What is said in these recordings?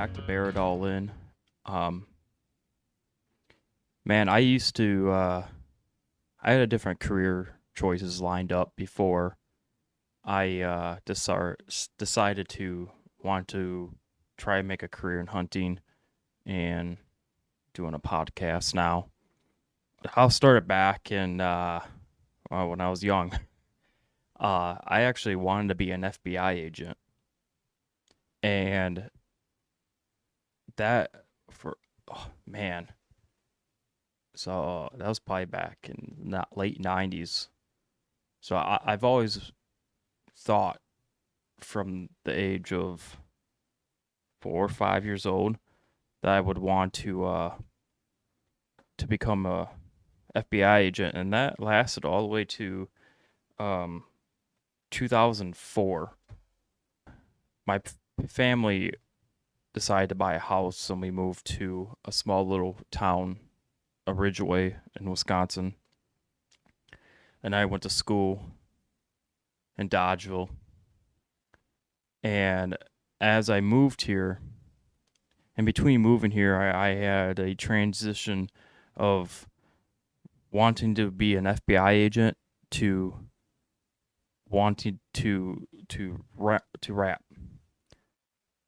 back to bear it all in. Um, Man, I used to. I had a different career choices lined up before I decided to want to try and make a career in hunting and doing a podcast now. I'll start it back in when I was young. I actually wanted to be an FBI agent, and that for oh, man, so that was probably back in the late '90s. So I've always thought from the age of 4 or 5 years old that I would want to become a FBI agent, and that lasted all the way to um, 2004. My family decided to buy a house, and we moved to a small little town, Ridgeway in Wisconsin, and I went to school in Dodgeville. And as I moved here, in between moving here, I had a transition of wanting to be an FBI agent to wanting to rap.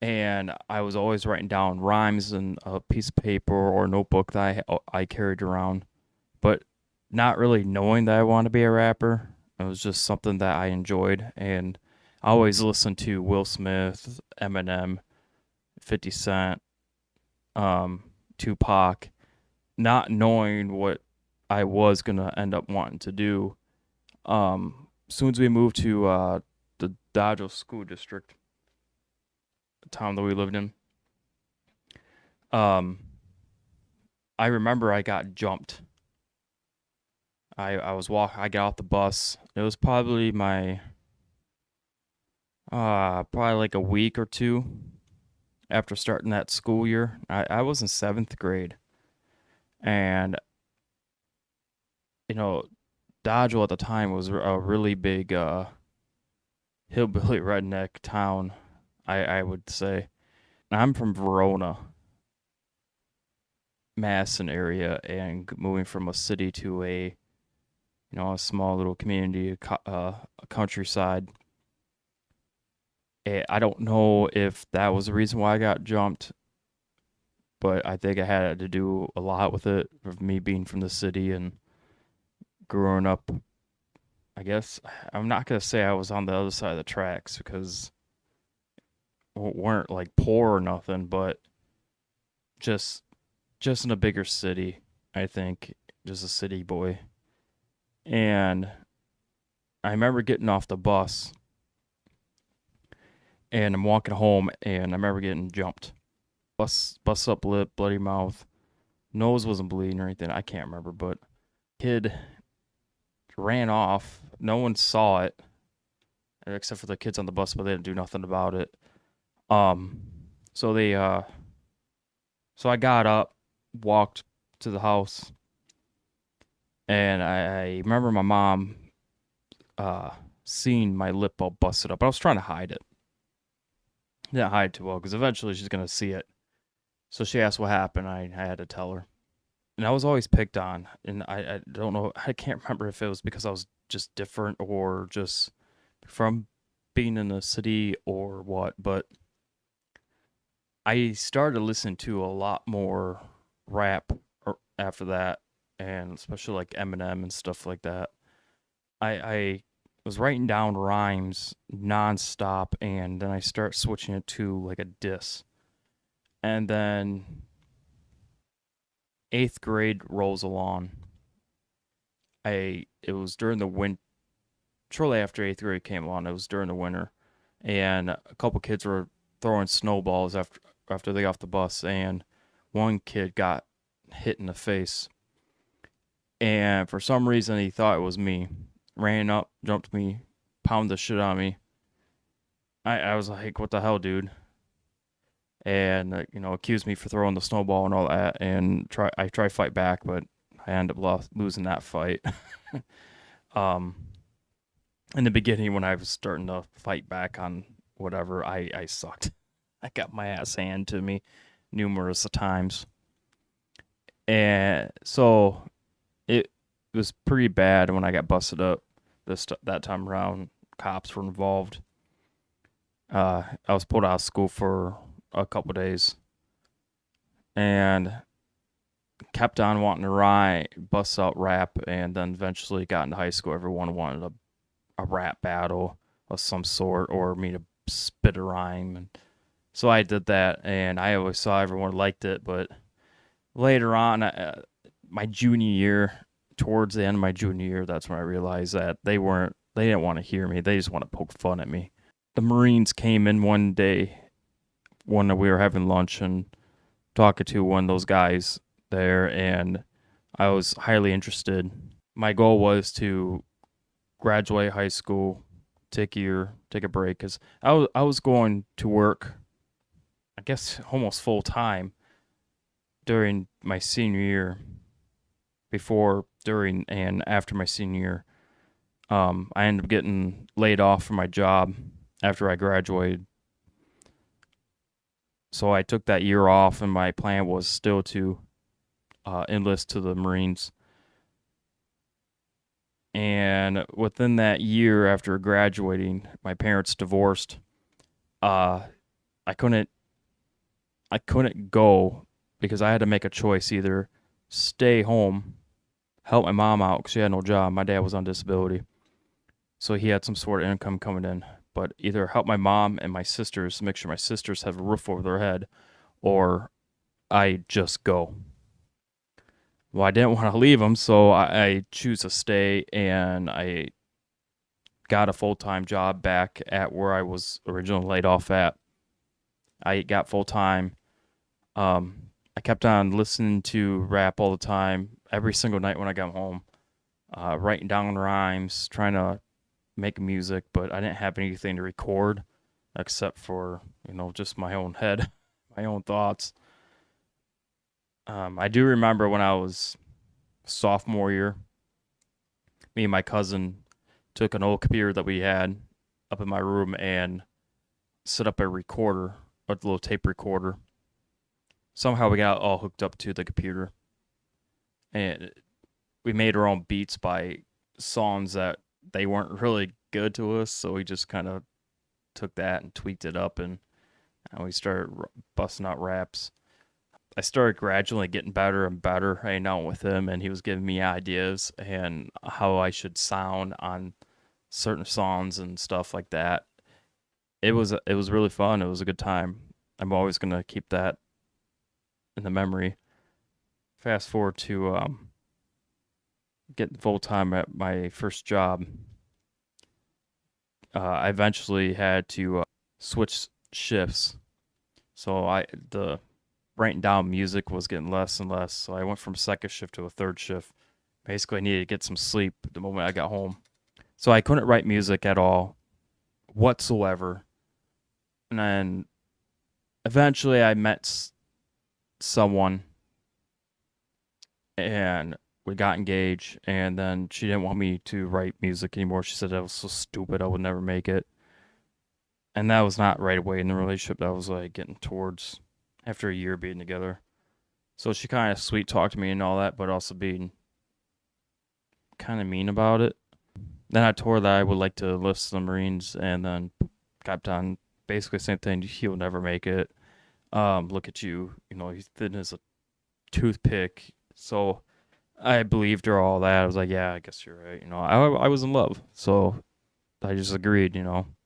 And I was always writing down rhymes in a piece of paper or notebook that I carried around, but not really knowing that I wanted to be a rapper. It was just something that I enjoyed, and I always listened to Will Smith, Eminem, 50 Cent, um, Tupac, not knowing what I was gonna end up wanting to do. As soon as we moved to the Dodge School District, the town that we lived in, um, I remember I got jumped. I was walk. I got off the bus. It was probably my probably like a week or two after starting that school year. I was in seventh grade, and you know, Dodgeville at the time was a really big hillbilly redneck town, I would say. I'm from Verona, Madison area, and moving from a city to a small little community, a countryside. I don't know if that was the reason why I got jumped, but I think it had to do a lot with it, of me being from the city and growing up. I guess I'm not gonna say I was on the other side of the tracks because we weren't like poor or nothing, but just just in a bigger city, I think, just a city boy. And I remember getting off the bus and I'm walking home and I remember getting jumped. Bust up lip, bloody mouth. Nose wasn't bleeding or anything. I can't remember, but kid ran off. No one saw it except for the kids on the bus, but they didn't do nothing about it. Um so they so I got up, walked to the house, and I remember my mom uh seeing my lip all busted up. I was trying to hide it. Didn't hide too well because eventually she's gonna see it. So she asked what happened. I had to tell her, and I was always picked on. And I don't know. I can't remember if it was because I was just different or just from being in the city or what. But I started listening to a lot more rap after that, and especially like Eminem and stuff like that. I was writing down rhymes nonstop, and then I start switching it to like a diss, and then eighth grade rolls along. It was during the winter, shortly after eighth grade came along. It was during the winter, and a couple kids were throwing snowballs after they got off the bus, and one kid got hit in the face, and for some reason he thought it was me. Ran up, jumped me, pounded the shit out of me. I was like, "What the hell, dude?" And accused me for throwing the snowball and all that. And I try to fight back, but I end up losing that fight. um, in the beginning, when I was starting to fight back on whatever, I sucked. I got my ass handed to me numerous times. And so it was pretty bad when I got busted up that time around. Cops were involved. I was pulled out of school for a couple days and kept on wanting to bust out rap, and then eventually got into high school. Everyone wanted a rap battle of some sort or me to spit a rhyme. And so I did that, and I always saw everyone liked it. But later on, my junior year, towards the end of my junior year, that's when I realized that they didn't want to hear me. They just want to poke fun at me. The Marines came in one day when we were having lunch and talking to one of those guys there, and I was highly interested. My goal was to graduate high school, take a break, because I was going to work, I guess, almost full time during my senior year, before, during, and after my senior year. I ended up getting laid off from my job after I graduated. So I took that year off, and my plan was still to enlist to the Marines. And within that year after graduating, my parents divorced. Uh, I couldn't go because I had to make a choice: either stay home, help my mom out because she had no job. My dad was on disability, so he had some sort of income coming in. But either help my mom and my sisters, make sure my sisters have a roof over their head, or I just go. Well, I didn't want to leave them, so I choose to stay, and I got a full-time job back at where I was originally laid off at. I got full-time. I kept on listening to rap all the time, every single night when I got home, writing down rhymes, trying to make music, but I didn't have anything to record except for, just my own head, my own thoughts. I do remember when I was sophomore year, me and my cousin took an old computer that we had up in my room and set up a recorder, a little tape recorder. Somehow we got all hooked up to the computer, and we made our own beats by songs that they weren't really good to us, so we just kind of took that and tweaked it up, and we started busting out raps. I started gradually getting better and better hanging out with him, and he was giving me ideas and how I should sound on certain songs and stuff like that. It was really fun. It was a good time. I'm always gonna keep that in the memory. Fast forward to getting full time at my first job. I eventually had to switch shifts, so the writing down music was getting less and less. So I went from second shift to a third shift. Basically, I needed to get some sleep the moment I got home. So I couldn't write music at all, whatsoever. And then eventually I met someone, and we got engaged, and then she didn't want me to write music anymore. She said I was so stupid, I would never make it. And that was not right away in the relationship. That was like getting towards after a year being together. So she kind of sweet talked me and all that, but also being kind of mean about it. Then I told her that I would like to enlist the Marines, and then kept on basically same thing. He'll never make it. Look at you. He's thin as a toothpick. So I believed her all that. I was like, yeah, I guess you're right. I was in love, so I just agreed.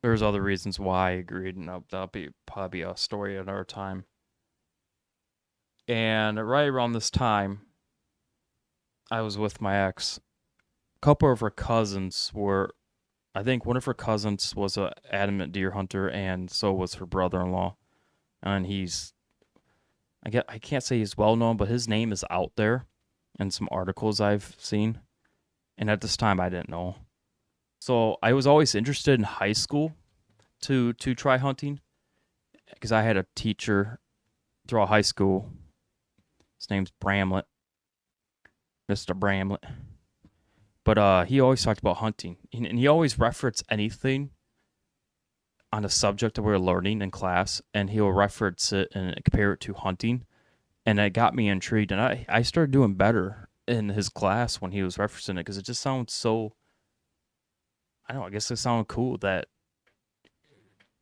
There's other reasons why I agreed, and that'll be probably a story another time. And right around this time, I was with my ex. A couple of her cousins were, I think one of her cousins was a adamant deer hunter, and so was her brother-in-law. And I can't say he's well known, but his name is out there in some articles I've seen. And at this time, I didn't know. So I was always interested in high school to try hunting, because I had a teacher throughout high school. His name's Bramlett, Mr. Bramlett. But he always talked about hunting, and he always referenced anything on a subject that we were learning in class, and he'll reference it and compare it to hunting, and it got me intrigued, and I started doing better in his class when he was referencing it because it just sounds so. I don't know. I guess it sounded cool that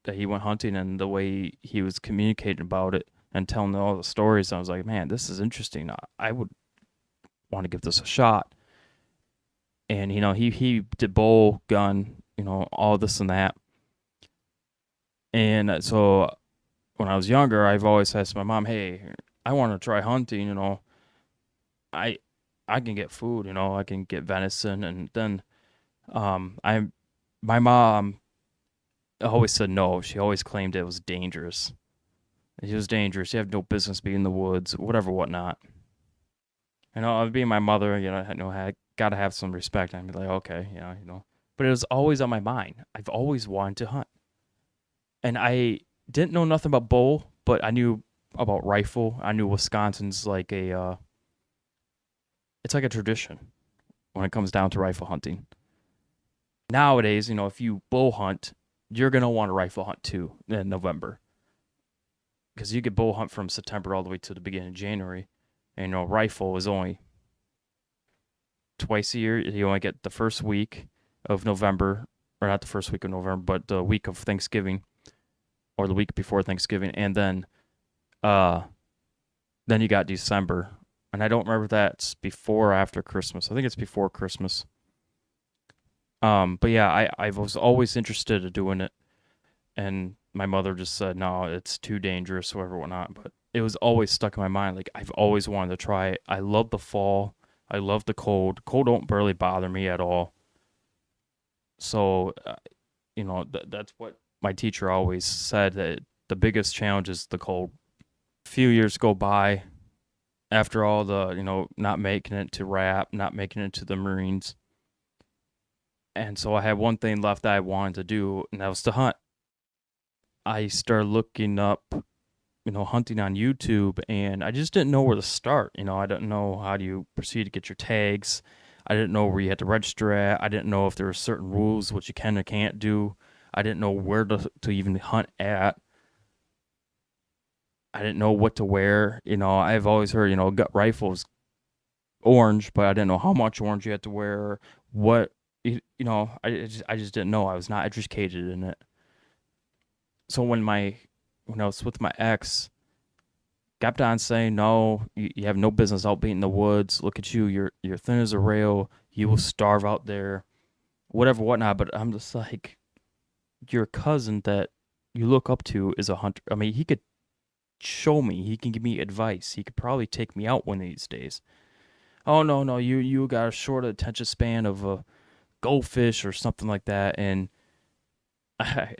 he went hunting and the way he was communicating about it and telling all the stories. I was like, man, this is interesting. I would want to give this a shot. And he did bow, gun, all this and that. And so when I was younger, I've always asked my mom, hey, I want to try hunting. I I can get food. I can get venison, and then I my mom always said no. She always claimed it was dangerous. It was dangerous. You have no business being in the woods, whatever, whatnot. Being my mother, I gotta have some respect. I'd be like, okay, But it was always on my mind. I've always wanted to hunt, and I didn't know nothing about bow, but I knew about rifle. I knew Wisconsin's like it's like a tradition when it comes down to rifle hunting. Nowadays, if you bow hunt, you're gonna want to rifle hunt too in November because you get bow hunt from September all the way to the beginning of January. And rifle is only twice a year. You only get the first week of November, or not the first week of November, but the week of Thanksgiving, or the week before Thanksgiving, and then you got December, and I don't remember if that's before or after Christmas. I think it's before Christmas. But yeah, I was always interested in doing it, and my mother just said no, it's too dangerous, whatever, whatnot. But it was always stuck in my mind. Like I've always wanted to try it. I love the fall. I love the cold. Cold don't barely bother me at all. So, that's what my teacher always said, that the biggest challenge is the cold. A few years go by after all the, not making it to RAP, not making it to the Marines. And so I had one thing left that I wanted to do, and that was to hunt. I started looking up, hunting on YouTube, and I just didn't know where to start. I didn't know how do you proceed to get your tags. I didn't know where you had to register at. I didn't know if there were certain rules what you can or can't do. I didn't know where to even hunt at. I didn't know what to wear. I've always heard, gut rifles orange, but I didn't know how much orange you had to wear. What I just didn't know. I was not educated in it. So when I was with my ex, kept on saying, no, you have no business out being in the woods. Look at you. You're thin as a rail. You will starve out there, whatever, whatnot. But I'm just like, your cousin that you look up to is a hunter. I mean, he could show me. He can give me advice. He could probably take me out one of these days. Oh, no, no, you got a short attention span of a goldfish or something like that. And I,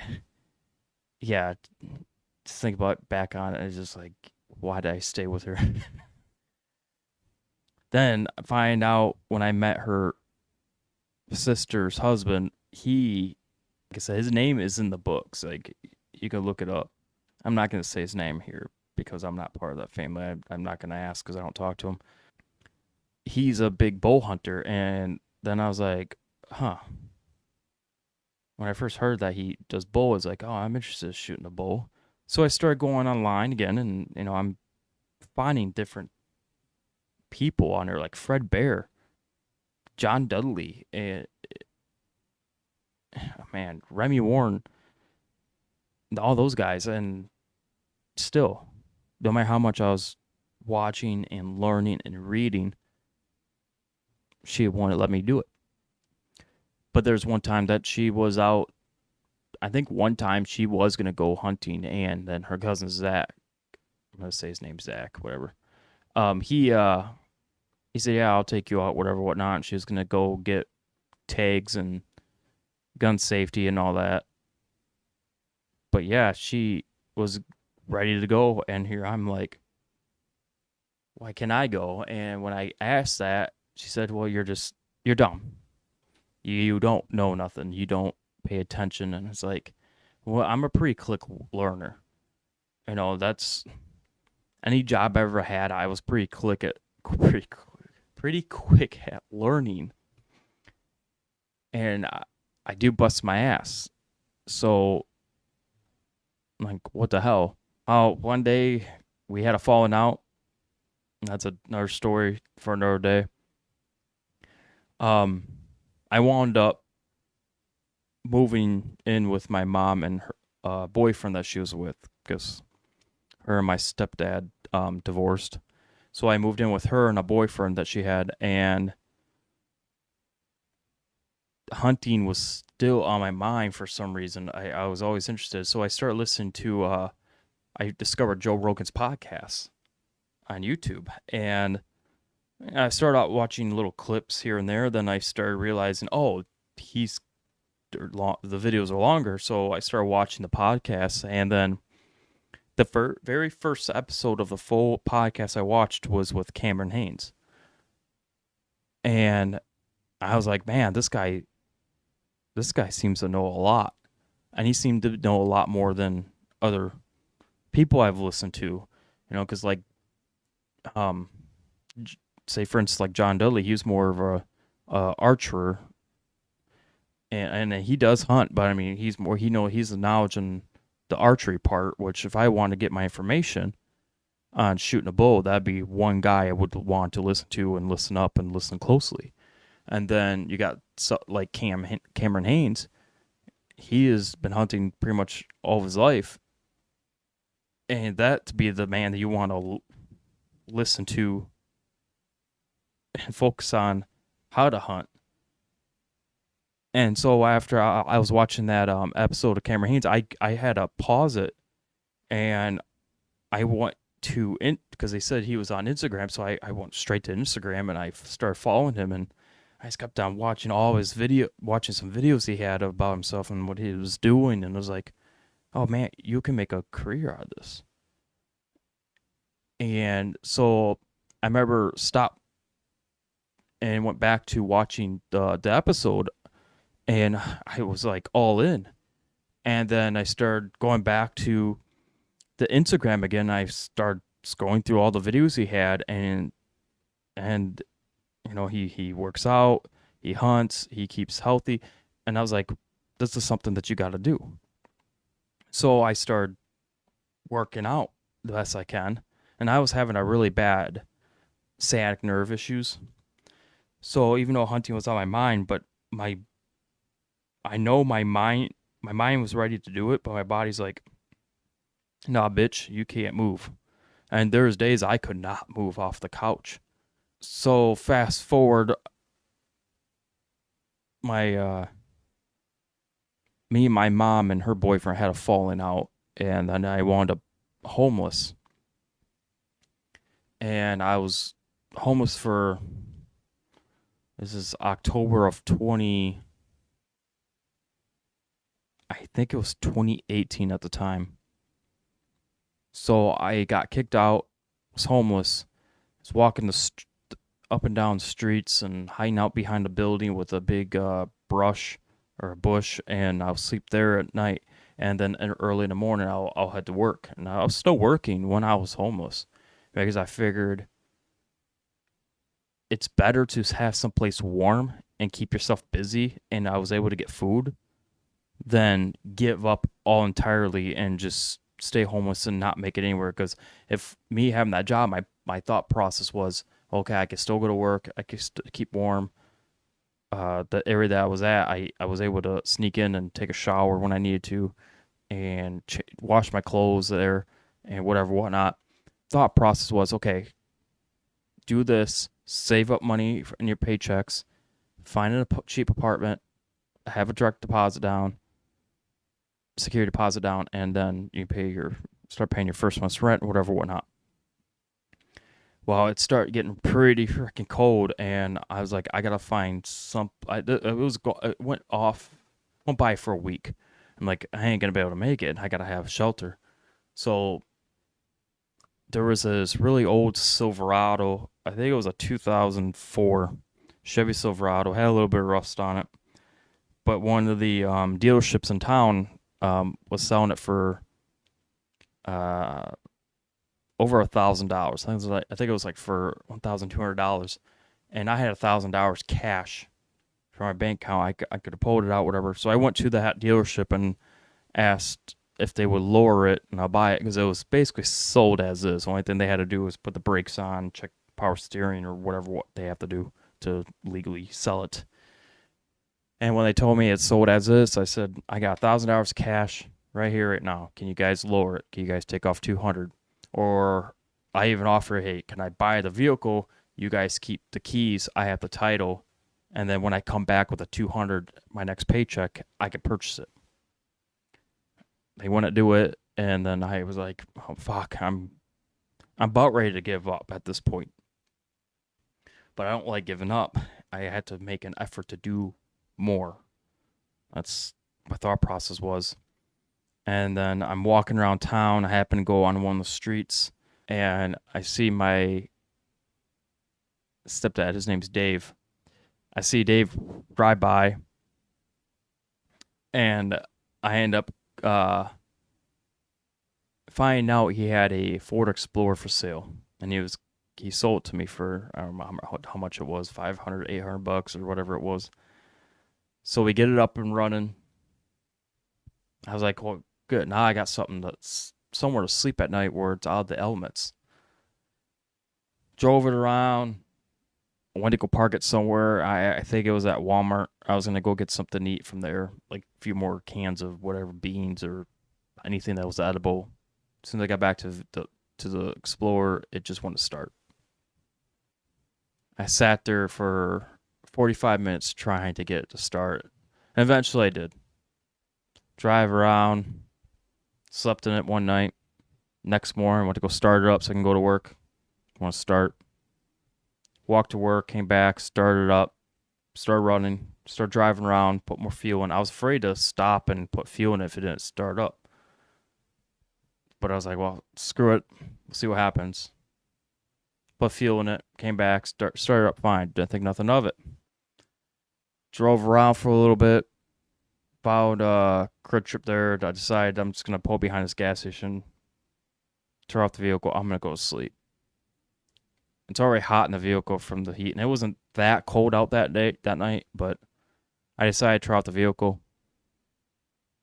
yeah, just think about back on it. It's just like, why did I stay with her? Then I find out when I met her sister's husband, like I said, his name is in the books. Like you can look it up. I'm not going to say his name here because I'm not part of that family. I'm not going to ask because I don't talk to him. He's a big bow hunter, and then I was like, huh. When I first heard that he does bow, I was like, oh, I'm interested in shooting a bow. So I started going online again, and I'm finding different people on there, like Fred Bear, John Dudley, and man, Remy Warren, all those guys, and still, no matter how much I was watching and learning and reading, she wouldn't let me do it. But there's one time that she was out. I think one time she was gonna go hunting, and then her cousin Zach, I'm gonna say his name Zach, whatever. He said, "Yeah, I'll take you out, whatever, whatnot." And she was gonna go get tags and gun safety and all that. But yeah, she was ready to go, and here I'm like, why can I go? And when I asked that, she said, well, you're dumb. You don't know nothing. You don't pay attention. And it's like, well, I'm a pretty quick learner. That's any job I ever had. I was pretty quick at learning, and I do bust my ass. So I'm like, what the hell? Oh, one day we had a falling out. That's another story for another day. Um, I wound up moving in with my mom and her boyfriend that she was with because her and my stepdad divorced. So I moved in with her and a boyfriend that she had, and hunting was still on my mind for some reason. I was always interested. So I started listening to, I discovered Joe Rogan's podcast on YouTube. And I started out watching little clips here and there. Then I started realizing, oh, he's the videos are longer. So I started watching the podcast. And then the very first episode of the full podcast I watched was with Cameron Hanes. And I was like, man, this guy seems to know a lot. And he seemed to know a lot more than other people I've listened to, because like, um, say for instance, like John Dudley, he was more of a archer, and he does hunt, but I mean, he's the knowledge in the archery part. Which if I want to get my information on shooting a bow, that'd be one guy I would want to listen to and listen up and listen closely. And then you got like Cameron Hanes. He has been hunting pretty much all of his life, and that to be the man that you want to listen to and focus on how to hunt. And so after I was watching that episode of Cameron Hanes, I had to pause it, and I went to because they said he was on Instagram, so I went straight to Instagram and I started following him, and I just kept on watching watching some videos he had about himself and what he was doing, and I was like, oh man, you can make a career out of this. And so I remember stopped and went back to watching the episode, and I was like all in. And then I started going back to the Instagram again. I started scrolling through all the videos he had, and he works out, he hunts, he keeps healthy, and I was like, this is something that you got to do. So I started working out the best I can, and I was having a really bad sciatic nerve issues. So even though hunting was on my mind, but I know my mind was ready to do it, but my body's like, nah, bitch, you can't move. And there's days I could not move off the couch. So fast forward, my me and my mom and her boyfriend had a falling out, and then I wound up homeless. And I was homeless for, this is October of 20, I think it was 2018 at the time. So I got kicked out, was homeless, was walking up and down streets and hiding out behind a building with a big brush or a bush, and I'll sleep there at night. And then early in the morning, I'll head to work. And I was still working when I was homeless because I figured it's better to have someplace warm and keep yourself busy. And I was able to get food than give up all entirely and just stay homeless and not make it anywhere. Because if me having that job, my thought process was, okay, I could still go to work, I could keep warm. The area that I was at, I was able to sneak in and take a shower when I needed to, and wash my clothes there and whatnot. Thought process was, okay, do this, save up money in your paychecks, find a cheap apartment, have a direct deposit down, security deposit down, and then you start paying your first month's rent, whatnot. Well, it started getting pretty freaking cold, and I was like, I gotta find some. It went by for a week. I'm like, I ain't gonna be able to make it. I gotta have shelter. So there was this really old Silverado. I think it was a 2004 Chevy Silverado. Had a little bit of rust on it, but one of the dealerships in town was selling it for uh, over $1,000. I think it was like for $1,200, and I had $1,000 cash from my bank account. I could have pulled it out, whatever. So I went to that dealership and asked if they would lower it, and I'll buy it because it was basically sold as is. The only thing they had to do was put the brakes on, check power steering or whatever what they have to do to legally sell it. And when they told me it's sold as is, I said, I got $1,000 cash right here, right now. Can you guys lower it? Can you guys take off 200? Or I even offer, hey, can I buy the vehicle? You guys keep the keys. I have the title. And then when I come back with a 200, my next paycheck, I can purchase it. They wouldn't do it. And then I was like, oh, fuck, I'm about ready to give up at this point. But I don't like giving up. I had to make an effort to do more. That's my thought process was. And then I'm walking around town. I happen to go on one of the streets, and I see my stepdad. His name's Dave. I see Dave drive by, and I end up finding out he had a Ford Explorer for sale, and he sold it to me for, I don't remember how much it was, $500, $800 or whatever it was. So we get it up and running. I was like, well, good. Now I got something that's somewhere to sleep at night where it's out of the elements. Drove it around. Went to go park it somewhere. I think it was at Walmart. I was gonna go get something to eat from there, like a few more cans of whatever, beans or anything that was edible. As soon as I got back to the Explorer, it just wouldn't start. I sat there for 45 minutes trying to get it to start. And eventually I did. Drive around, slept in it one night. Next morning, went to go start it up so I can go to work. Want to start. Walked to work, came back, started up, started running, started driving around, put more fuel in. I was afraid to stop and put fuel in it if it didn't start up. But I was like, well, screw it. We'll see what happens. Put fuel in it, came back, started up fine. Didn't think nothing of it. Drove around for a little bit. Found a crit trip there. I decided I'm just going to pull behind this gas station, turn off the vehicle. I'm going to go to sleep. It's already hot in the vehicle from the heat, and it wasn't that cold out that night, but I decided to try out the vehicle.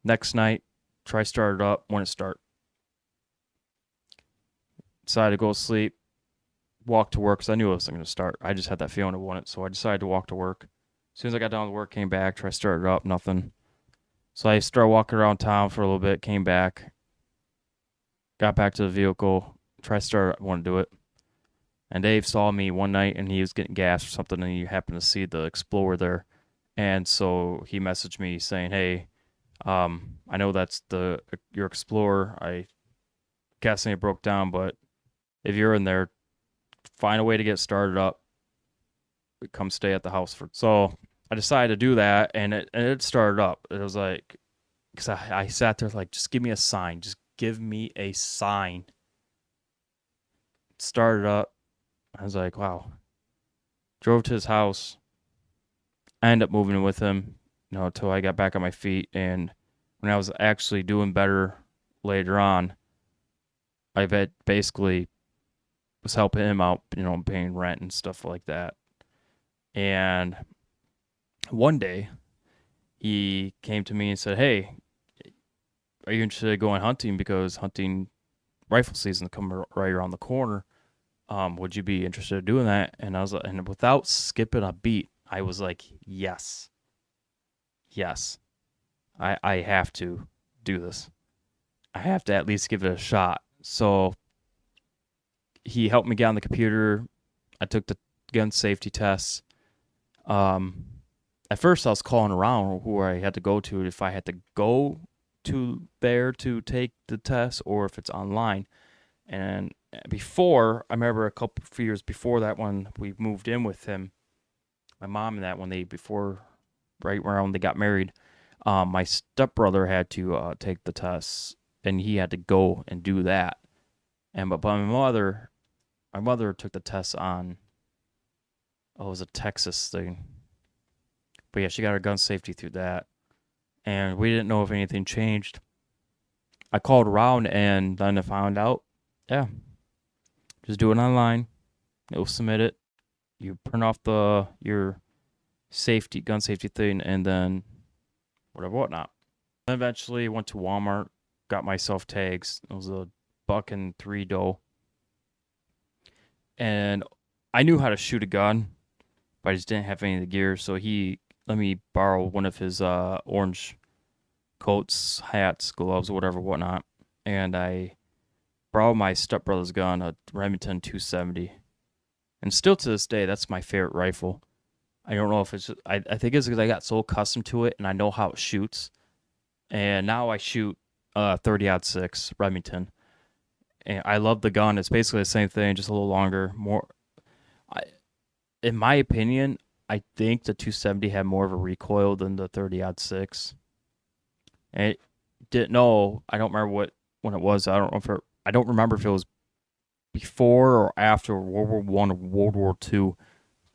Next night, try start it up, wouldn't start. Decided to go to sleep, walk to work, because I knew it wasn't going to start. I just had that feeling it wouldn't, so I decided to walk to work. As soon as I got done with work, came back, tried to start it up, nothing. So I started walking around town for a little bit, came back, got back to the vehicle, tried to start it, wanted to do it. And Dave saw me one night, and he was getting gas or something, and he happened to see the Explorer there. And so he messaged me saying, hey, I know that's your Explorer. I guessing it broke down, but if you're in there, find a way to get started up. Come stay at the house for. So I decided to do that, and it started up. It was like, because I sat there like, just give me a sign. Just give me a sign. It started up. I was like, wow. Drove to his house. I ended up moving in with him, until I got back on my feet. And when I was actually doing better later on, I basically was helping him out, paying rent and stuff like that. And one day, he came to me and said, hey, are you interested in going hunting? Because hunting rifle season coming right around the corner. Would you be interested in doing that? And I was like, and without skipping a beat, I was like, yes. I have to do this. I have to at least give it a shot. So he helped me get on the computer. I took the gun safety tests. At first I was calling around where I had to go to, if I had to go to there to take the test or if it's online. And before, I remember a few years before that, when we moved in with him, my mom and that, right around they got married, my stepbrother had to take the tests, and he had to go and do that. But my mother took the test on, it was a Texas thing. But yeah, she got her gun safety through that. And we didn't know if anything changed. I called around, and then I found out, yeah, just do it online. You'll submit it. You print off your gun safety thing, and then whatnot. Then eventually went to Walmart, got myself tags. It was a buck and 3 doe, and I knew how to shoot a gun, but I just didn't have any of the gear. So he let me borrow one of his orange coats, hats, gloves, whatever, whatnot, and I borrowed my stepbrother's gun, a Remington 270, and still to this day, that's my favorite rifle. I don't know if it's just, I think it's because I got so accustomed to it and I know how it shoots. And now I shoot 30-06 Remington, and I love the gun. It's basically the same thing, just a little longer, more. I, in my opinion, I think the 270 had more of a recoil than the 30-06. And it didn't know. I don't remember when it was. I don't remember if it was before or after World War One or World War Two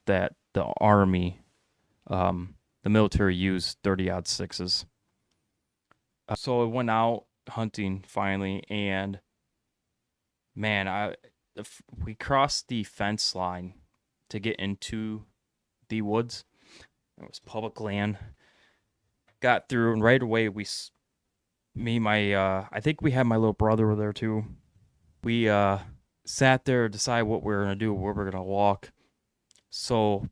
that the army, the military used 30-06s. So I went out hunting finally, and man, we crossed the fence line to get into the woods. It was public land. Got through, and right away I think we had my little brother there too. We sat there, decide what we were gonna do, where we're gonna walk. So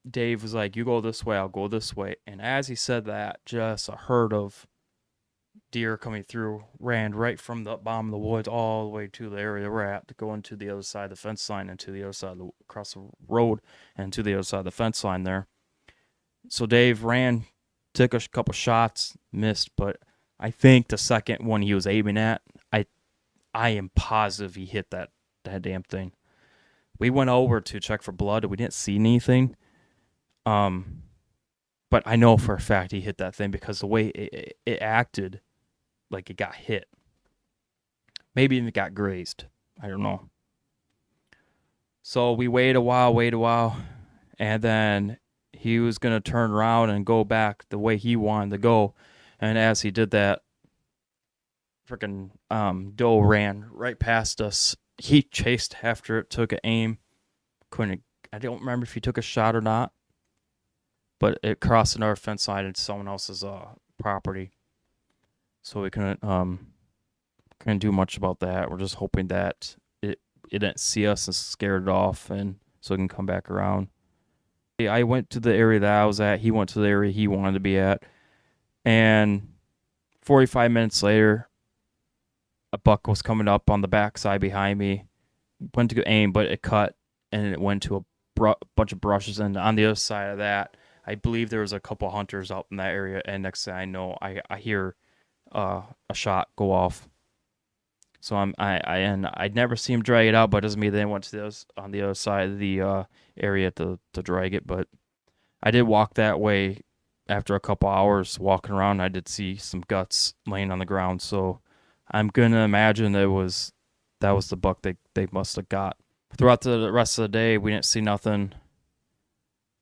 Dave was like, "You go this way, I'll go this way." And as he said that, just a herd of deer coming through ran right from the bottom of the woods all the way to the area we're at, to go into the other side of the fence line and to the other side across the road and to the other side of the fence line there. So Dave ran, took a couple shots, missed, but I think the second one he was aiming at, I am positive he hit that damn thing. We went over to check for blood. We didn't see anything. But I know for a fact he hit that thing because the way it acted, like it got hit. Maybe even got grazed. I don't know. So we wait a while, and then he was going to turn around and go back the way he wanted to go. And as he did that, freaking doe ran right past us. He chased after it, took an aim. I don't remember if he took a shot or not, but it crossed another fence line into someone else's property. So we couldn't do much about that. We're just hoping that it didn't see us and scared it off, and so it can come back around. I went to the area that I was at. He went to the area he wanted to be at, and 45 minutes later, a buck was coming up on the backside behind me. Went to go aim, but it cut, and it went to a bunch of brushes. And on the other side of that, I believe there was a couple hunters up in that area. And next thing I know, I hear a shot go off. So I'd never see him drag it out, but it doesn't mean they went to on the other side of the area to drag it. But I did walk that way after a couple hours walking around. I did see some guts laying on the ground, so I'm gonna imagine that was the buck they must have got. Throughout the rest of the day, we didn't see nothing,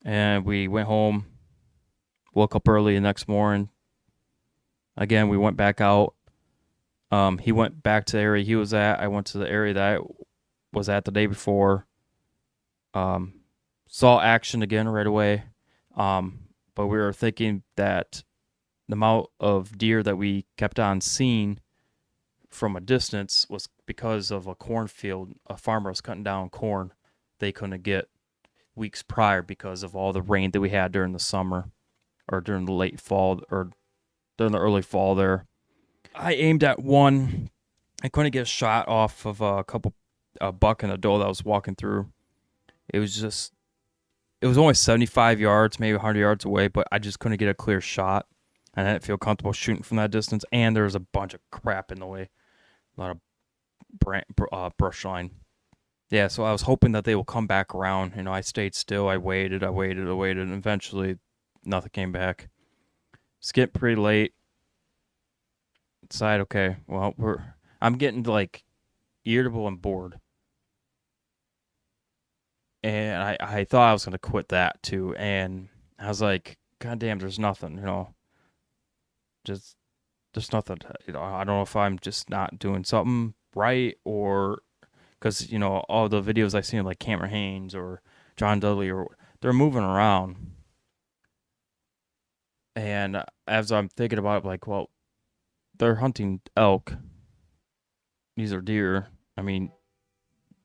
and we went home. Woke up early the next morning. Again, we went back out. He went back to the area he was at. I went to the area that I was at the day before. Saw action again right away. But we were thinking that the amount of deer that we kept on seeing from a distance was because of a cornfield. A farmer was cutting down corn they couldn't get weeks prior because of all the rain that we had during the summer, or during the late fall, or during the early fall there. I aimed at one. I couldn't get a shot off of a buck and a doe that was walking through. It was only 75 yards, maybe 100 yards away, but I just couldn't get a clear shot. And I didn't feel comfortable shooting from that distance. And there was a bunch of crap in the way. A lot of brush line. Yeah, so I was hoping that they will come back around. I stayed still. I waited, and eventually nothing came back. It's getting pretty late. Decide, okay, well, I'm getting like irritable and bored. And I thought I was going to quit that too. And I was like, God damn, there's nothing, just nothing. I don't know if I'm just not doing something right, or because, all the videos I've seen, like Cameron Hanes or John Dudley, they're moving around. And as I'm thinking about it, like, well, they're hunting elk. These are deer. I mean,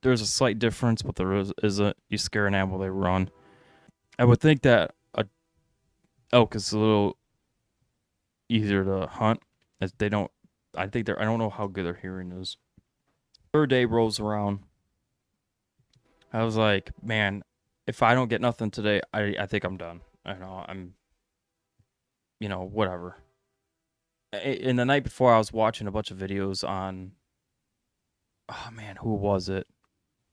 there's a slight difference, but there isn't. You scare an animal, they run. I would think that a elk is a little easier to hunt, as they don't. I think they're. I don't know how good their hearing is. Third day rolls around. I was like, man, if I don't get nothing today, I think I'm done. I know I'm, whatever. In the night before, I was watching a bunch of videos on. Oh man, who was it?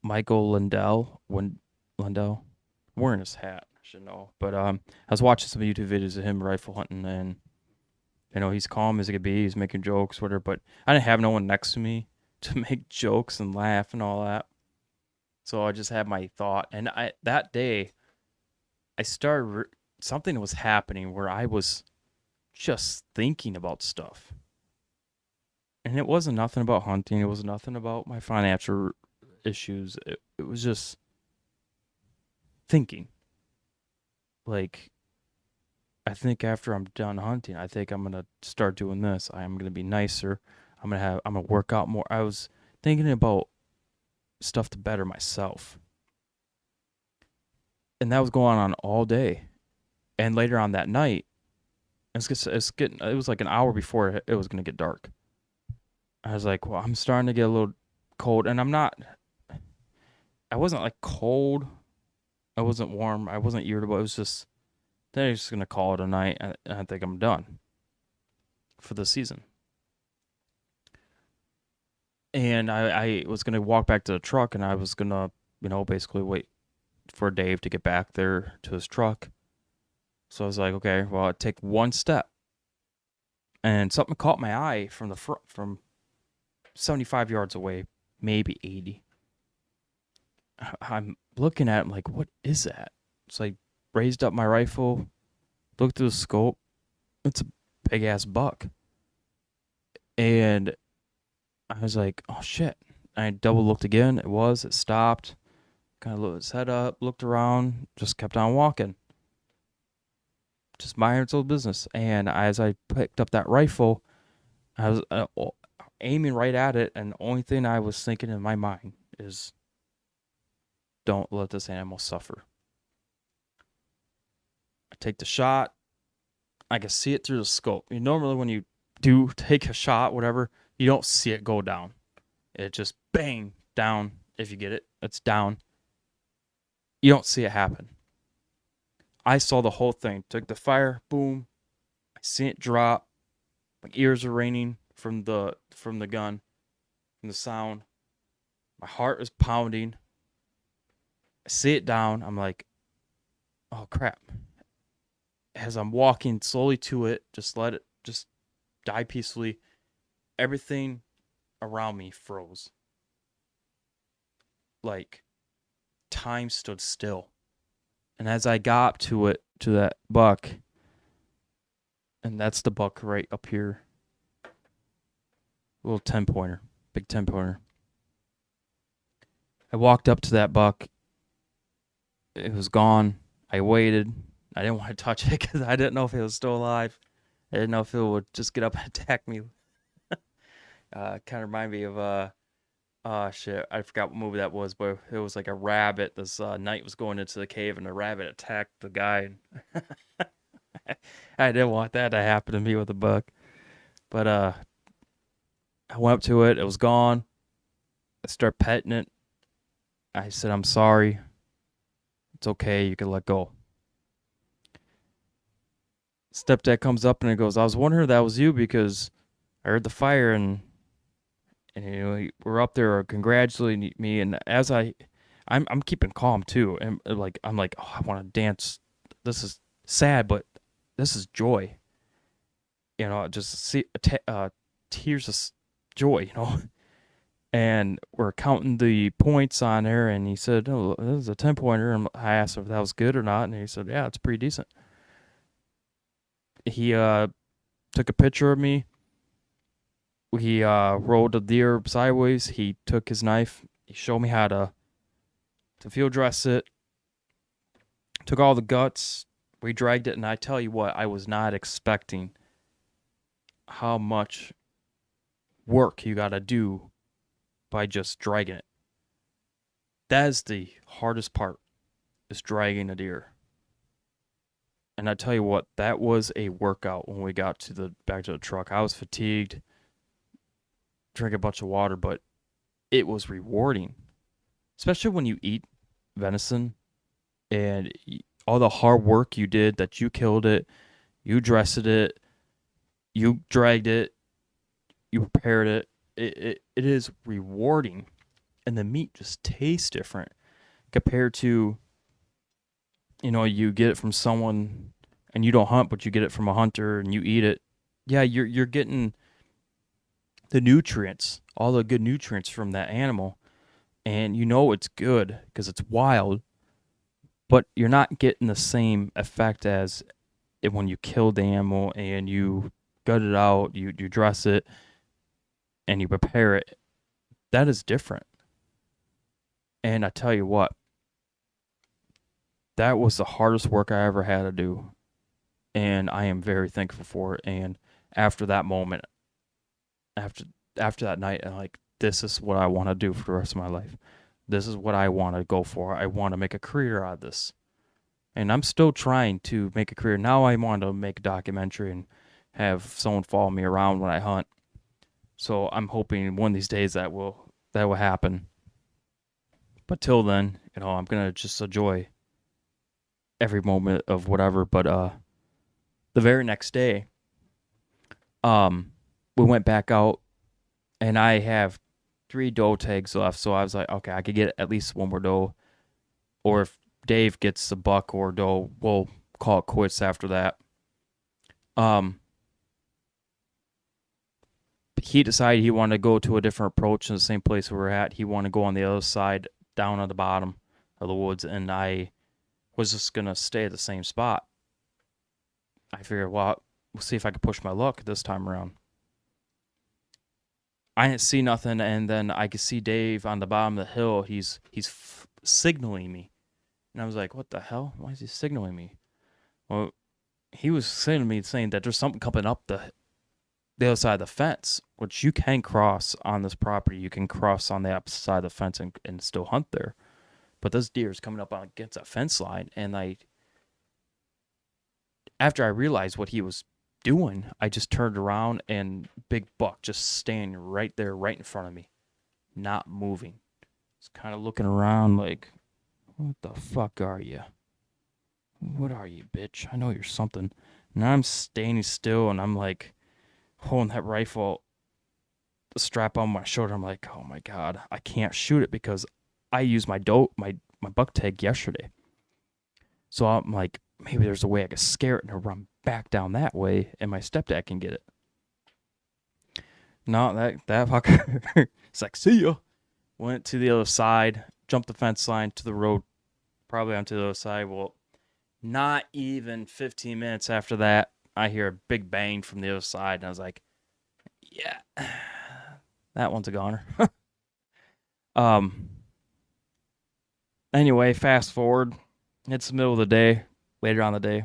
Michael Lindell. When Lindell, wearing his hat, I should know. But I was watching some YouTube videos of him rifle hunting, and he's calm as he could be. He's making jokes, whatever. But I didn't have no one next to me to make jokes and laugh and all that. So I just had my thought, and that day, I started. Something was happening where I was just thinking about stuff, and it wasn't nothing about hunting. It was nothing about my financial issues. It was just thinking. Like, I think after I'm done hunting, I think I'm gonna start doing this. I'm gonna be nicer. I'm gonna work out more. I was thinking about stuff to better myself. And that was going on all day. And later on that night, it was like an hour before it was going to get dark. I was like, well, I'm starting to get a little cold. And I wasn't like cold. I wasn't warm. I wasn't irritable. It was just, then I was just going to call it a night. And I think I'm done for the season. And I was going to walk back to the truck, and I was going to, basically wait for Dave to get back there to his truck. So I was like, okay, well, I'd take one step. And something caught my eye from the front, from 75 yards away, maybe 80. I'm looking at it, I'm like, what is that? So I raised up my rifle, looked through the scope. It's a big ass buck. And I was like, oh shit. I double looked again. It stopped. Kind of looked its head up, looked around, just kept on walking. Just minding its own business. And as I picked up that rifle, I was aiming right at it, and the only thing I was thinking in my mind is, don't let this animal suffer. I take the shot. I can see it through the scope. Normally when you do take a shot, whatever, you don't see it go down. It just bang down. If you get it, it's down. You don't see it happen. I saw the whole thing. Took the fire, boom. I see it drop. My ears are ringing from the gun, from the sound. My heart is pounding. I see it down. I'm like, oh crap. As I'm walking slowly to it, just let it just die peacefully. Everything around me froze. Like, time stood still. And as I got up to that buck, and that's the buck right up here, little 10-pointer, big 10-pointer. I walked up to that buck. It was gone. I waited. I didn't want to touch it because I didn't know if it was still alive. I didn't know if it would just get up and attack me. Kind of remind me of shit, I forgot what movie that was, but it was like a rabbit. This knight was going into the cave, and the rabbit attacked the guy. I didn't want that to happen to me with a buck. But I went up to it. It was gone. I started petting it. I said, I'm sorry. It's okay. You can let go. Stepdad comes up and he goes, I was wondering if that was you because I heard the fire and we're up there congratulating me. And as I'm keeping calm too. And I'm like, oh, I want to dance. This is sad, but this is joy. Just see tears of joy, And we're counting the points on there, and he said, oh, this is a 10-pointer. And I asked if that was good or not, and he said, yeah, it's pretty decent. He took a picture of me. He rolled the deer sideways. He took his knife. He showed me how to field dress it. Took all the guts. We dragged it, and I tell you what, I was not expecting how much work you got to do by just dragging it. That is the hardest part, is dragging a deer. And I tell you what, that was a workout when we got to the back to the truck. I was fatigued, drank a bunch of water, but it was rewarding, especially when you eat venison and all the hard work you did, that you killed it, you dressed it, you dragged it, you prepared it. It is rewarding, and the meat just tastes different compared to, you get it from someone and you don't hunt, but you get it from a hunter and you eat it. Yeah, you're getting the nutrients, all the good nutrients from that animal, and it's good because it's wild, but you're not getting the same effect as when you kill the animal and you gut it out, you dress it, and you prepare it. That is different. And I tell you what, that was the hardest work I ever had to do. And I am very thankful for it. And after that moment, after that night, I'm like, this is what I want to do for the rest of my life. This is what I want to go for. I want to make a career out of this. And I'm still trying to make a career. Now I want to make a documentary and have someone follow me around when I hunt. So I'm hoping one of these days that will happen. But till then, I'm gonna just enjoy every moment of whatever. But the very next day, we went back out, and I have 3 doe tags left. So I was like, okay, I could get at least one more doe, or if Dave gets a buck or doe, we'll call it quits after that. He decided he wanted to go to a different approach in the same place we were at. He wanted to go on the other side, down at the bottom of the woods, and I was just going to stay at the same spot. I figured, well, we'll see if I could push my luck this time around. I didn't see nothing, and then I could see Dave on the bottom of the hill. He's signaling me. And I was like, what the hell? Why is he signaling me? Well, he was saying to me, saying that there's something coming up the other side of the fence, which you can cross on this property. You can cross on the opposite side of the fence and still hunt there. But this deer is coming up against a fence line, and after I realized what he was doing, I just turned around, and big buck just standing right there, right in front of me, not moving. Just kind of looking around like, what the fuck are you? What are you, bitch? I know you're something. And I'm standing still, and I'm like holding that rifle strap on my shoulder. I'm like, oh my God, I can't shoot it because I used my buck tag yesterday. So I'm like, maybe there's a way I could scare it and run back down that way, and my stepdad can get it. No, that fucker. It's like, see ya. Went to the other side, jumped the fence line to the road, probably onto the other side. Well, not even 15 minutes after that, I hear a big bang from the other side, and I was like, yeah, that one's a goner. Anyway, fast forward. It's the middle of the day, later on the day.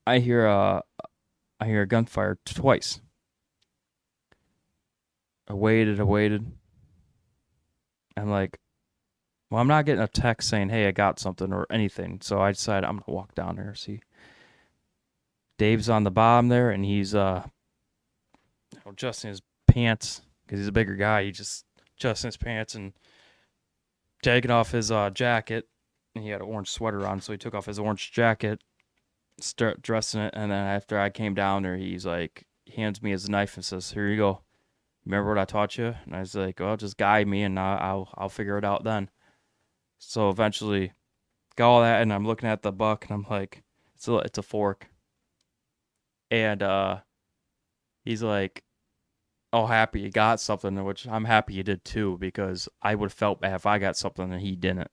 I hear a gunfire twice. I waited. I'm like, well, I'm not getting a text saying, hey, I got something or anything. So I decided I'm going to walk down there. See, Dave's on the bottom there, and he's adjusting his pants because he's a bigger guy. He just adjusting his pants and taking off his jacket. And he had an orange sweater on, so he took off his orange jacket, start dressing it, and then after I came down there, he's like, hands me his knife and says, here you go. Remember what I taught you? And I was like, well, just guide me, and I'll figure it out then. So eventually got all that, and I'm looking at the buck, and I'm like, it's a fork. And he's like, oh, happy you got something, which I'm happy you did too, because I would have felt bad if I got something and he didn't.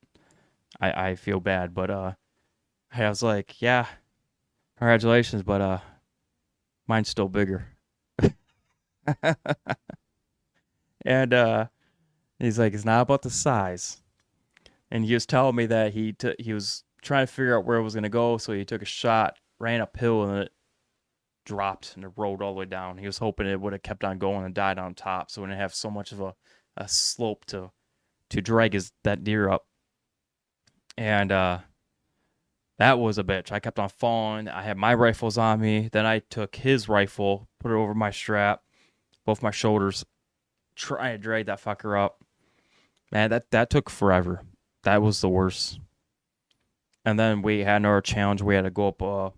I feel bad, but I was like, yeah, congratulations, but mine's still bigger. And he's like, it's not about the size. And he was telling me that he was trying to figure out where it was gonna go, so he took a shot, ran uphill, and dropped and it rolled all the way down. He was hoping it would have kept on going and died on top, so it wouldn't have so much of a slope to drag that deer up. And that was a bitch. I kept on falling. I had my rifles on me. Then I took his rifle, put it over my strap, both my shoulders, try to drag that fucker up. Man, that took forever. That was the worst. And then we had another challenge. We had to go up a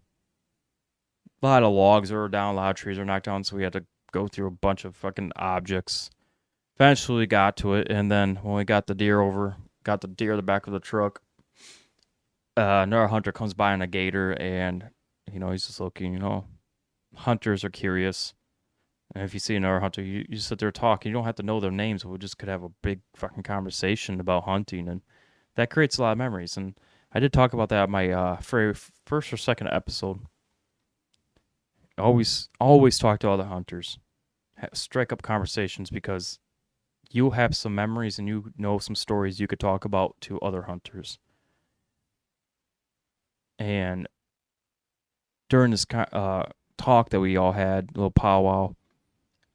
lot of logs were down, a lot of trees were knocked down, so we had to go through a bunch of fucking objects. Eventually we got to it, and then when we got the deer in the back of the truck, another hunter comes by on a gator, and he's just looking. Hunters are curious, and if you see another hunter, you sit there talking. You don't have to know their names, but we just could have a big fucking conversation about hunting, and that creates a lot of memories. And I did talk about that in my first or second episode. Always talk to other hunters. Strike up conversations, because you'll have some memories and some stories you could talk about to other hunters. And during this talk that we all had, a little powwow,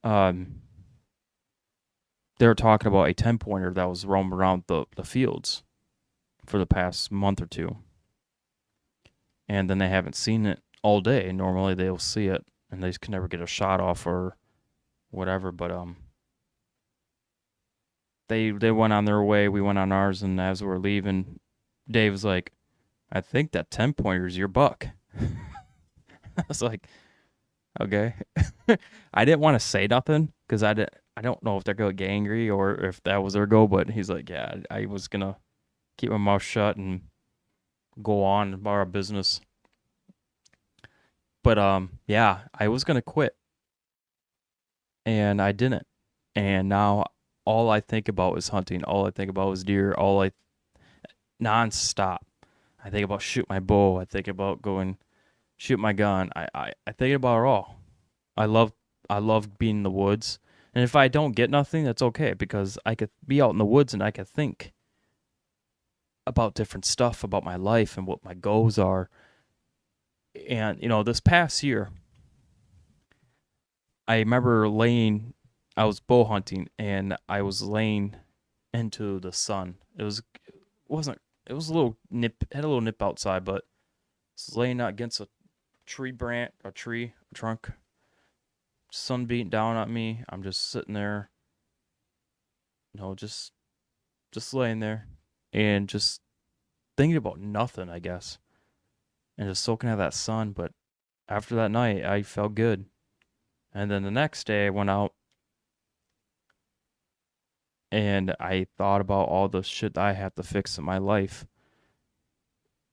they were talking about a 10-pointer that was roaming around the fields for the past month or two. And then they haven't seen it all day. Normally they'll see it and they just can never get a shot off or whatever. But they went on their way. We went on ours, and as we were leaving, Dave was like, "I think that 10-pointer is your buck." I was like, "Okay." I didn't want to say nothing because I don't know if they're gonna get angry or if that was their goal. But he's like, "Yeah, I was gonna keep my mouth shut and go on about our business." But yeah, I was gonna quit, and I didn't. And now all I think about is hunting. All I think about is deer. Nonstop. I think about shoot my bow. I think about going shoot my gun. I think about it all. I love being in the woods. And if I don't get nothing, that's okay, because I could be out in the woods and I could think about different stuff about my life and what my goals are. And this past year, I remember I was bow hunting, and I was laying into the sun. It was a little nip, had a little nip outside, but I was laying out against a trunk, sun beating down at me. I'm just sitting there, just laying there and just thinking about nothing, I guess, and just soaking out that sun. But after that night, I felt good. And then the next day I went out and I thought about all the shit I have to fix in my life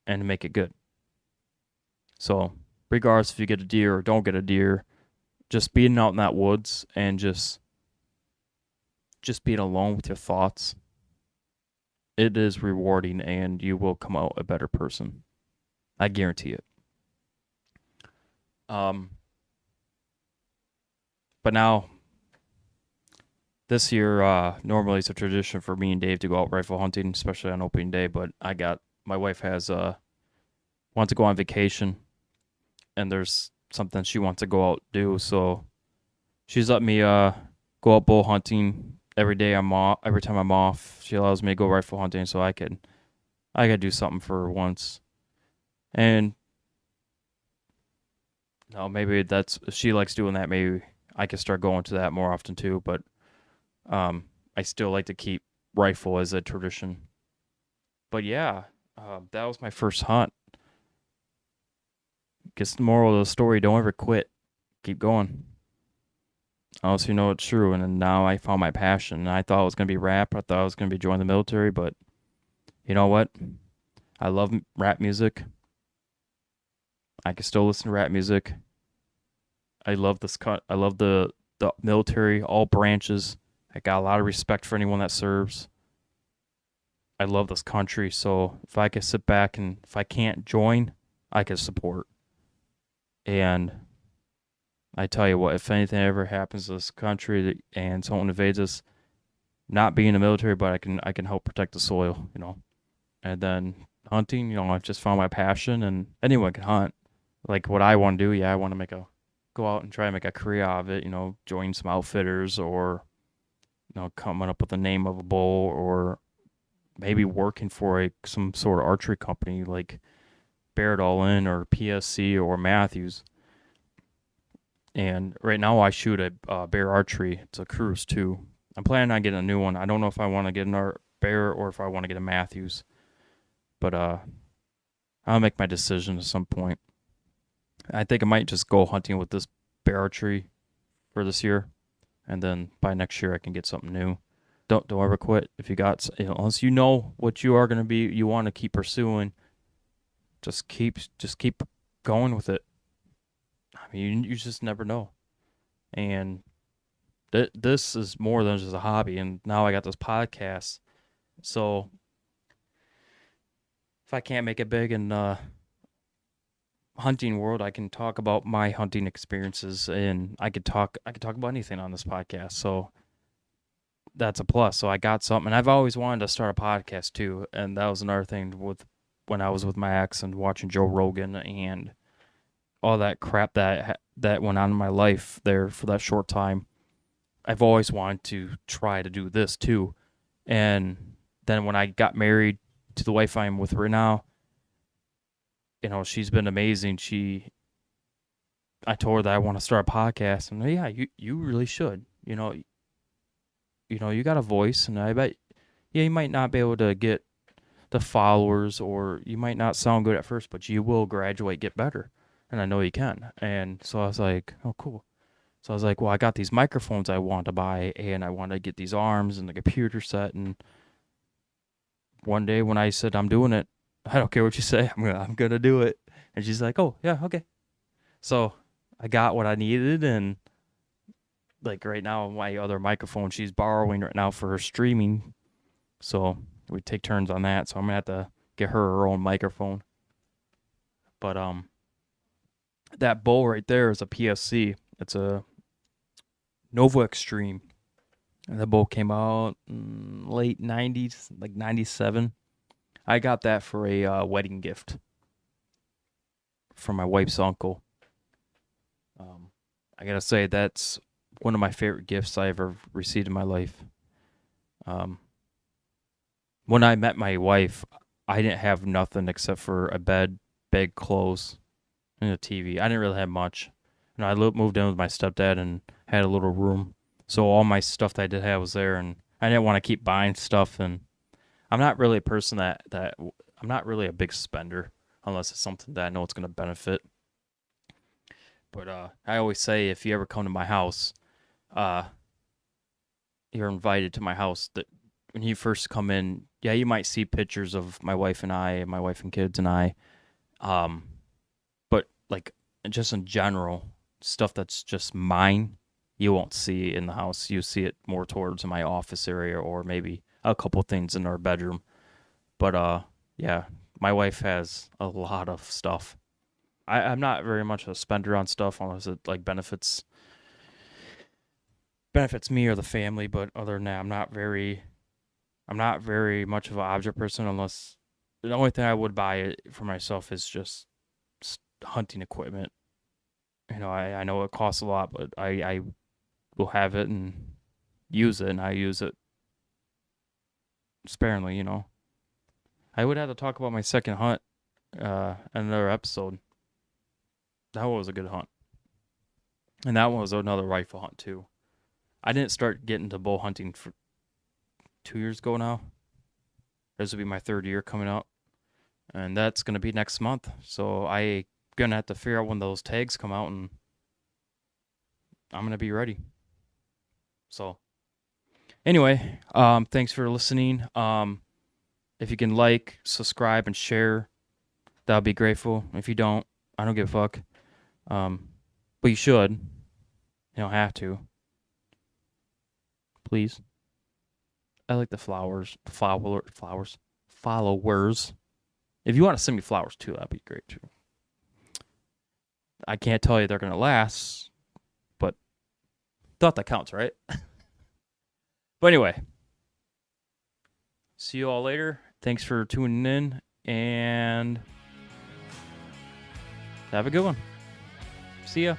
and make it good. So, regardless if you get a deer or don't get a deer, just being out in that woods and just being alone with your thoughts, it is rewarding, and you will come out a better person. I guarantee it. But now, this year, normally it's a tradition for me and Dave to go out rifle hunting, especially on opening day. But my wife wants to go on vacation, and there's something she wants to go out do. So she's let me go out bow hunting every day. Every time I'm off, she allows me to go rifle hunting, so I could do something for her once. And maybe if she likes doing that, maybe I could start going to that more often too. But I still like to keep rifle as a tradition. But yeah, that was my first hunt. Guess the moral of the story: don't ever quit. Keep going. Unless you know it's true. And then now I found my passion. I thought it was gonna be rap. I thought I was gonna be joining the military. But you know what? I love rap music. I can still listen to rap music. I love this I love the military, all branches. I got a lot of respect for anyone that serves. I love this country, so if I can sit back and if I can't join, I can support. And I tell you what, if anything ever happens to this country and someone invades us, not being in the military, but I can help protect the soil, And then hunting, I've just found my passion, and anyone can hunt. Like what I want to do, I want to make a go out and try to make a career out of it, join some outfitters or, coming up with the name of a bull or maybe working for some sort of archery company like Barrett All In or PSC or Matthews. And right now I shoot a Bear Archery. It's a Cruise too. I'm planning on getting a new one. I don't know if I want to get an Bear or if I want to get a Matthews. But I'll make my decision at some point. I think I might just go hunting with this Bear Archery for this year. And then by next year I can get something new. Don't ever quit. If you got, unless you know what you are going to be, you want to keep pursuing, just keep going with it. I mean, you just never know. And this is more than just a hobby. And now I got this podcast. So if I can't make it big in hunting world, I can talk about my hunting experiences, and I could talk about anything on this podcast. So that's a plus. So I got something. And I've always wanted to start a podcast too, and that was another thing with when I was with my ex and watching Joe Rogan and all that crap that went on in my life there for that short time. I've always wanted to try to do this too. And then when I got married to the wife I'm with right now, she's been amazing. I told her that I want to start a podcast, and yeah, you really should. You got a voice, and I bet, yeah, you might not be able to get the followers, or you might not sound good at first, but you will graduate, get better, and I know you can. And so I was like, oh, cool. So I was like, well, I got these microphones I want to buy, and I want to get these arms and the computer set. And one day when I said I'm doing it, I don't care what you say, I'm gonna do it. And she's like, oh yeah, okay. So I got what I needed, and like right now, my other microphone she's borrowing right now for her streaming. So we take turns on that. So I'm gonna have to get her own microphone. But that bow right there is a PSC. It's a Nova Extreme. And the bow came out in late 90s, like 97. I got that for a wedding gift from my wife's uncle. I gotta say, that's one of my favorite gifts I ever received in my life. When I met my wife, I didn't have nothing except for a bed, bed, clothes, and a TV. I didn't really have much. I moved in with my stepdad and had a little room. So all my stuff that I did have was there, and I didn't want to keep buying stuff. And I'm not really a person that I'm not really a big spender unless it's something that I know it's going to benefit. But I always say, if you ever come to my house, you're invited to my house. That when you first come in, yeah, you might see pictures of my wife and I, my wife and kids and I. But like just in general, stuff that's just mine, you won't see in the house. You see it more towards my office area or maybe a couple things in our bedroom. But yeah, my wife has a lot of stuff. I'm not very much a spender on stuff unless it like benefits me or the family. But other than that, I'm not very much of an object person, unless the only thing I would buy for myself is just hunting equipment. I know it costs a lot, but I will have it and use it, and I use it sparingly. I would have to talk about my second hunt in another episode. That was a good hunt. And that one was another rifle hunt too. I didn't start getting to bow hunting for 2 years ago now. This will be my third year coming up. And that's going to be next month. So I going to have to figure out when those tags come out, and I'm going to be ready. So anyway, thanks for listening. If you can like, subscribe, and share, that would be grateful. If you don't, I don't give a fuck. But you should. You don't have to. Please. I like the followers. If you want to send me flowers too, that'd be great too. I can't tell you they're going to last, but thought that counts, right? But anyway, see you all later. Thanks for tuning in, and have a good one. See ya.